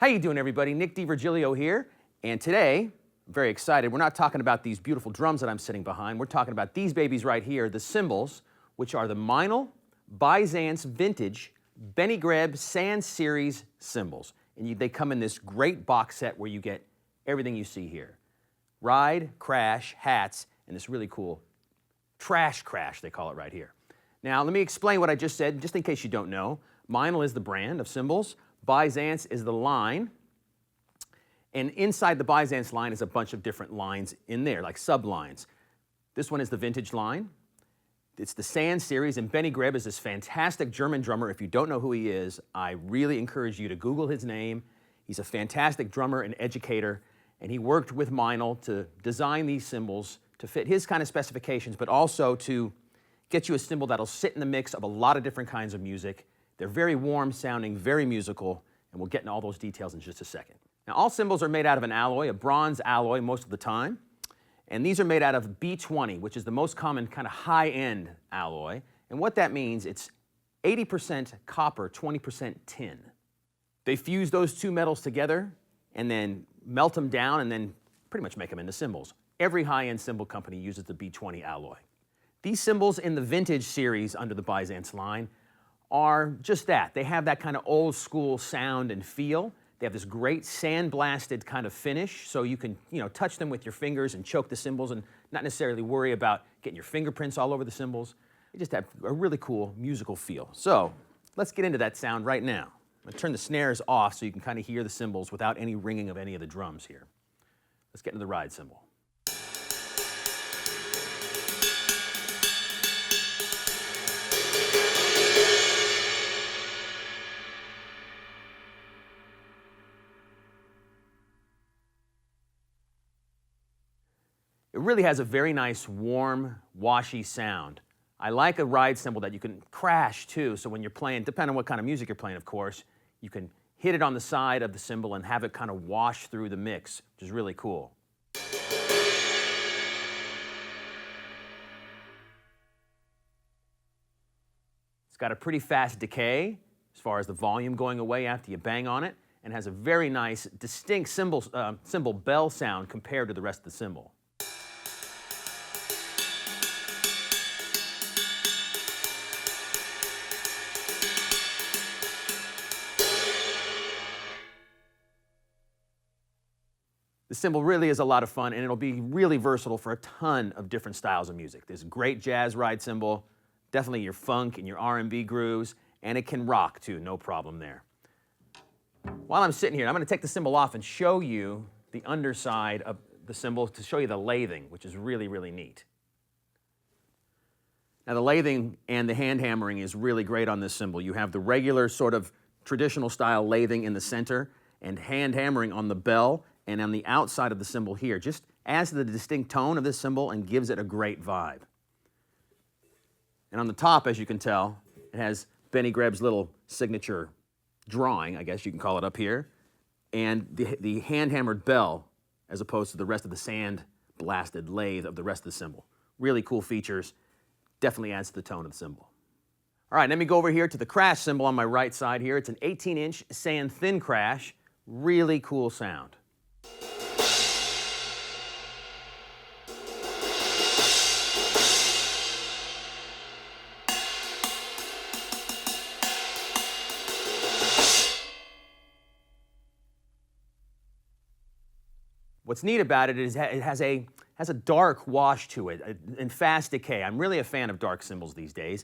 How you doing, everybody? Nick DiVirgilio here, and today, I'm very excited. We're not talking about these beautiful drums that I'm sitting behind. We're talking about these babies right here, the cymbals, which are the Meinl Byzance Vintage Benny Greb Sand Series cymbals. And they come in this great box set where you get everything you see here. Ride, crash, hats, and this really cool trash crash, they call it right here. Now, let me explain what I just said, just in case you don't know. Meinl is the brand of cymbals. Byzance is the line, and inside the Byzance line is a bunch of different lines in there, like sublines. This one is the vintage line. It's the Sand series, and Benny Greb is this fantastic German drummer. If you don't know who he is, I really encourage you to Google his name. He's a fantastic drummer and educator, and he worked with Meinl to design these cymbals to fit his kind of specifications, but also to get you a cymbal that'll sit in the mix of a lot of different kinds of music. They're very warm sounding, very musical, and we'll get into all those details in just a second. Now, all cymbals are made out of an alloy, a bronze alloy most of the time, and these are made out of B20, which is the most common kind of high-end alloy. And what that means, it's 80% copper, 20% tin. They fuse those two metals together and then melt them down and then pretty much make them into cymbals. Every high-end cymbal company uses the B20 alloy. These cymbals in the vintage series under the Byzance line are just that. They have that kind of old school sound and feel. They have this great sandblasted kind of finish, so you can, touch them with your fingers and choke the cymbals and not necessarily worry about getting your fingerprints all over the cymbals. They just have a really cool musical feel. So let's get into that sound right now. I'm going to turn the snares off so you can kind of hear the cymbals without any ringing of any of the drums here. Let's get into the ride cymbal. It really has a very nice, warm, washy sound. I like a ride cymbal that you can crash too, so when you're playing, depending on what kind of music you're playing, of course, you can hit it on the side of the cymbal and have it kind of wash through the mix, which is really cool. It's got a pretty fast decay as far as the volume going away after you bang on it, and has a very nice, distinct cymbal bell sound compared to the rest of the cymbal. The cymbal really is a lot of fun, and it'll be really versatile for a ton of different styles of music. There's a great jazz ride cymbal, definitely your funk and your R&B grooves, and it can rock too, no problem there. While I'm sitting here, I'm going to take the cymbal off and show you the underside of the cymbal to show you the lathing, which is really, really neat. Now, the lathing and the hand hammering is really great on this cymbal. You have the regular sort of traditional style lathing in the center and hand hammering on the bell and on the outside of the cymbal here. Just adds to the distinct tone of this cymbal and gives it a great vibe. And on the top, as you can tell, it has Benny Greb's little signature drawing, I guess you can call it, up here, and the hand-hammered bell as opposed to the rest of the sand-blasted lathe of the rest of the cymbal. Really cool features. Definitely adds to the tone of the cymbal. All right, let me go over here to the crash cymbal on my right side here. It's an 18-inch sand thin crash. Really cool sound. What's neat about it is it has a dark wash to it and fast decay. I'm really a fan of dark cymbals these days.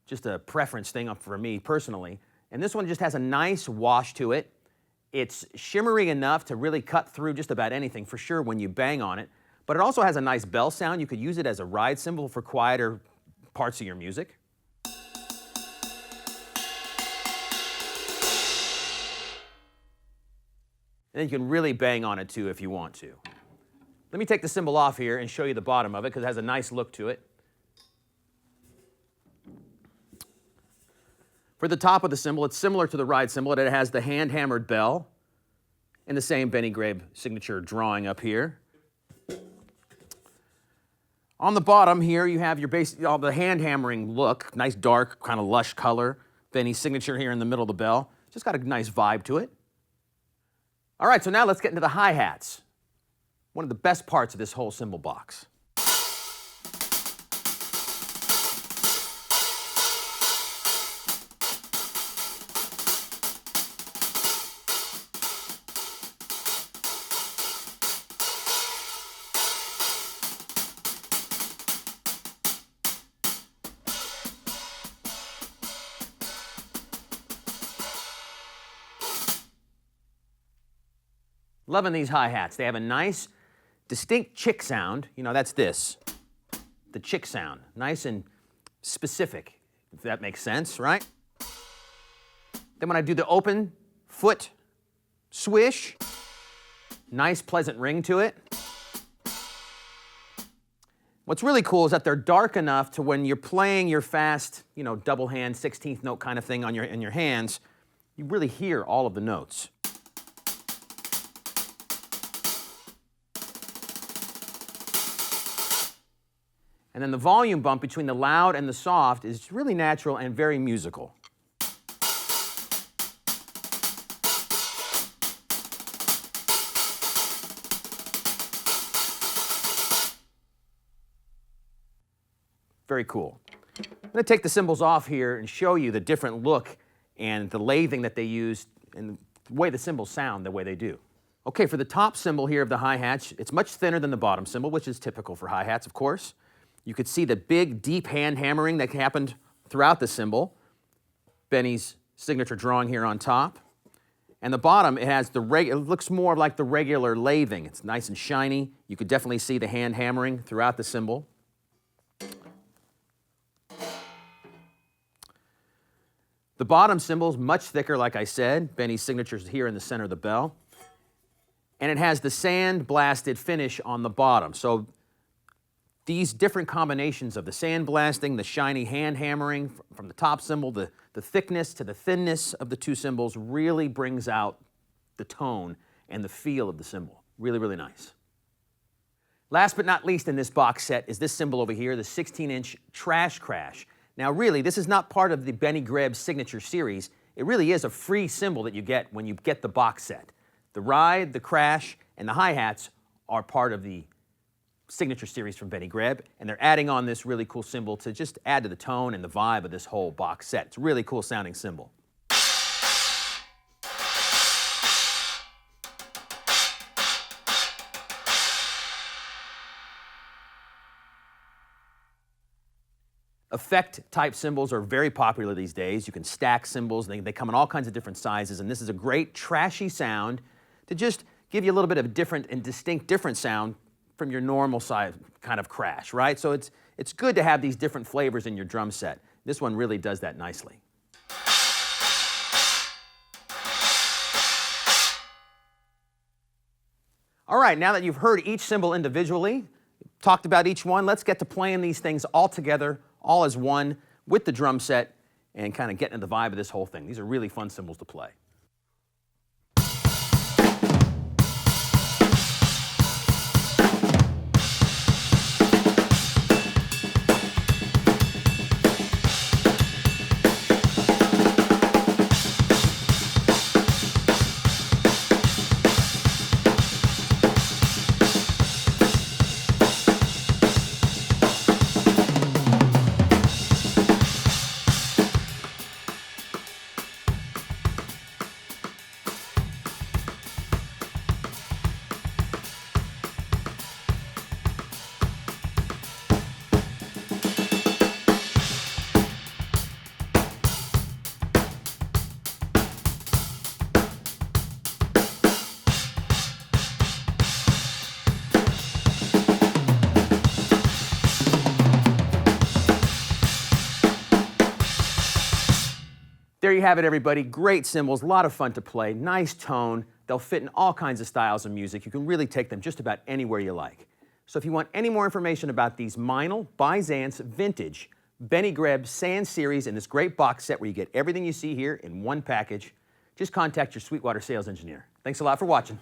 Just a preference thing for me personally. And this one just has a nice wash to it. It's shimmery enough to really cut through just about anything, for sure, when you bang on it. But it also has a nice bell sound. You could use it as a ride cymbal for quieter parts of your music. And then you can really bang on it too if you want to. Let me take the cymbal off here and show you the bottom of it because it has a nice look to it. For the top of the cymbal, it's similar to the ride cymbal. It has the hand-hammered bell and the same Benny Greb signature drawing up here. On the bottom here, you have your the hand hammering look, nice dark, kind of lush color. Benny's signature here in the middle of the bell. Just got a nice vibe to it. All right, so now let's get into the hi-hats. One of the best parts of this whole cymbal box. Loving these hi-hats. They have a nice, distinct chick sound. You know, that's this, the chick sound. Nice and specific, if that makes sense, right? Then when I do the open foot swish, nice, pleasant ring to it. What's really cool is that they're dark enough to when you're playing your fast, you know, double hand, 16th note kind of thing on in your hands, you really hear all of the notes. And then the volume bump between the loud and the soft is really natural and very musical. Very cool. I'm going to take the cymbals off here and show you the different look and the lathing that they use and the way the cymbals sound the way they do. Okay, for the top cymbal here of the hi-hats, it's much thinner than the bottom cymbal, which is typical for hi-hats, of course. You could see the big, deep hand hammering that happened throughout the cymbal. Benny's signature drawing here on top. And the bottom, it has it looks more like the regular lathing. It's nice and shiny. You could definitely see the hand hammering throughout the cymbal. The bottom cymbal's much thicker, like I said. Benny's signature is here in the center of the bell. And it has the sand-blasted finish on the bottom. So these different combinations of the sandblasting, the shiny hand hammering from the top cymbal, the thickness to the thinness of the two cymbals really brings out the tone and the feel of the cymbal. Really, really nice. Last but not least in this box set is this cymbal over here, the 16-inch Trash Crash. Now really, this is not part of the Benny Greb signature series. It really is a free cymbal that you get when you get the box set. The ride, the crash, and the hi-hats are part of the signature series from Benny Greb, and they're adding on this really cool cymbal to just add to the tone and the vibe of this whole box set. It's a really cool sounding cymbal. Effect type cymbals are very popular these days. You can stack cymbals, they come in all kinds of different sizes, and this is a great trashy sound to just give you a little bit of a different and distinct different sound from your normal size kind of crash, right? So it's good to have these different flavors in your drum set. This one really does that nicely. All right, now that you've heard each cymbal individually, talked about each one, let's get to playing these things all together, all as one, with the drum set, and kind of getting into the vibe of this whole thing. These are really fun cymbals to play. There you have it, everybody. Great cymbals, a lot of fun to play, nice tone. They'll fit in all kinds of styles of music. You can really take them just about anywhere you like. So if you want any more information about these Meinl Byzance Vintage Benny Greb Sand Series in this great box set where you get everything you see here in one package, just contact your Sweetwater sales engineer. Thanks a lot for watching.